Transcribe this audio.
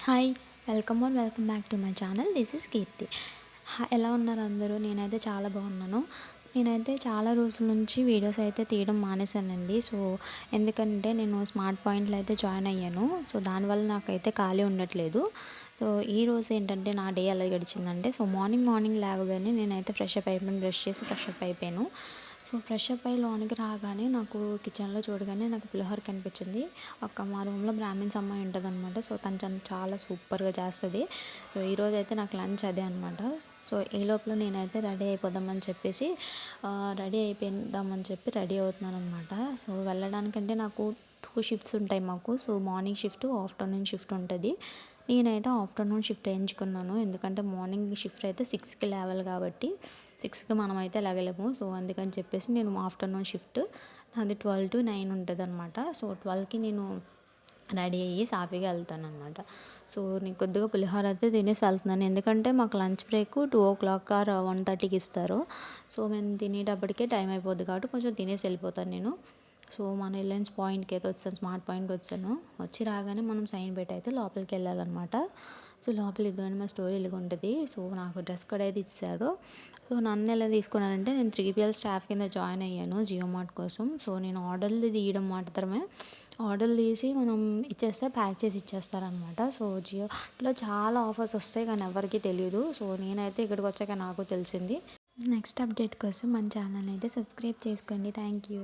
Hi, welcome back to my channel. This is Keerthi. ఎలా ఉన్నారు అందరూ? నేనైతే చాలా బాగున్నాను. నేనైతే చాలా రోజుల నుంచి వీడియోస్ అయితే తీయడం మానేశానండి. సో ఎందుకంటే నేను స్మార్ట్ పాయింట్లో అయితే జాయిన్ అయ్యాను. సో దానివల్ల నాకైతే ఖాళీ ఉండట్లేదు. సో ఈరోజు ఏంటంటే నా డే ఎలా గడిచిందంటే, సో మార్నింగ్ లేవగానే నేనైతే ఫ్రెష్ అప్ అయిపోయాను. బ్రష్ చేసి ఫ్రెష్ అప్ అయిపోయాను. సో ఫ్రెష్ అప్ అయ్యి లోనికి రాగానే నాకు కిచెన్లో చూడగానే నాకు పులిహోర కనిపించింది. మా రూమ్లో బ్రాహ్మిన్స్ అమ్మాయి ఉంటుందన్నమాట. సో తను చాలా సూపర్గా చేస్తుంది. సో ఈరోజు అయితే నాకు లంచ్ అదే అనమాట. సో ఈ లోపల నేనైతే రెడీ అయిపోదామని చెప్పేసి రెడీ అవుతున్నాను అనమాట. సో వెళ్ళడానికంటే నాకు 2 షిఫ్ట్స్ ఉంటాయి మాకు. So morning shift, afternoon shift ఉంటుంది. నేనైతే ఆఫ్టర్నూన్ షిఫ్ట్ ఎంచుకున్నాను. ఎందుకంటే మార్నింగ్ షిఫ్ట్ అయితే 6కి లేవాలి కాబట్టి 6కి మనమైతే లెగలేము. సో అందుకని చెప్పేసి నేను ఆఫ్టర్నూన్ షిఫ్ట్, నాది 12 to 9 ఉంటుంది అనమాట. సో 12కి నేను రెడీ అయ్యి సాఫీగా వెళ్తానమాట. సో నేను కొద్దిగా పులిహోర అయితే తినేసి వెళ్తున్నాను. ఎందుకంటే మాకు లంచ్ బ్రేక్ 2 ఆర్ 1:30కి ఇస్తారు. సో మేము తినేటప్పటికే టైం అయిపోద్ది కాబట్టి కొంచెం తినేసి వెళ్ళిపోతాను నేను. సో మన రిలయన్స్ పాయింట్కి అయితే వచ్చాను, స్మార్ట్ పాయింట్కి వచ్చాను. వచ్చి రాగానే మనం సైన్ పెట్టి అయితే లోపలికి వెళ్ళాలన్నమాట. సో లోపల ఇదిగోండి మా స్టోర్ ఇలాగ ఉంటుంది. సో నాకు డ్రెస్ కోడ్ అయితే ఇచ్చారు. సో నన్ను ఎలా తీసుకున్నానంటే, నేను 3PL స్టాఫ్ కింద జాయిన్ అయ్యాను జియో మార్ట్ కోసం. సో నేను ఆర్డర్లు తీయడం మాత్రమే, ఆర్డర్లు తీసి మనం ఇచ్చేస్తే ప్యాక్ చేసి ఇచ్చేస్తారనమాట. సో జియోలో చాలా ఆఫర్స్ వస్తాయి కానీ ఎవరికీ తెలియదు. సో నేనైతే ఇక్కడికి వచ్చాక నాకు తెలిసింది. నెక్స్ట్ అప్డేట్ కోసం మన ఛానల్ అయితే సబ్స్క్రైబ్ చేసుకోండి. Thank you.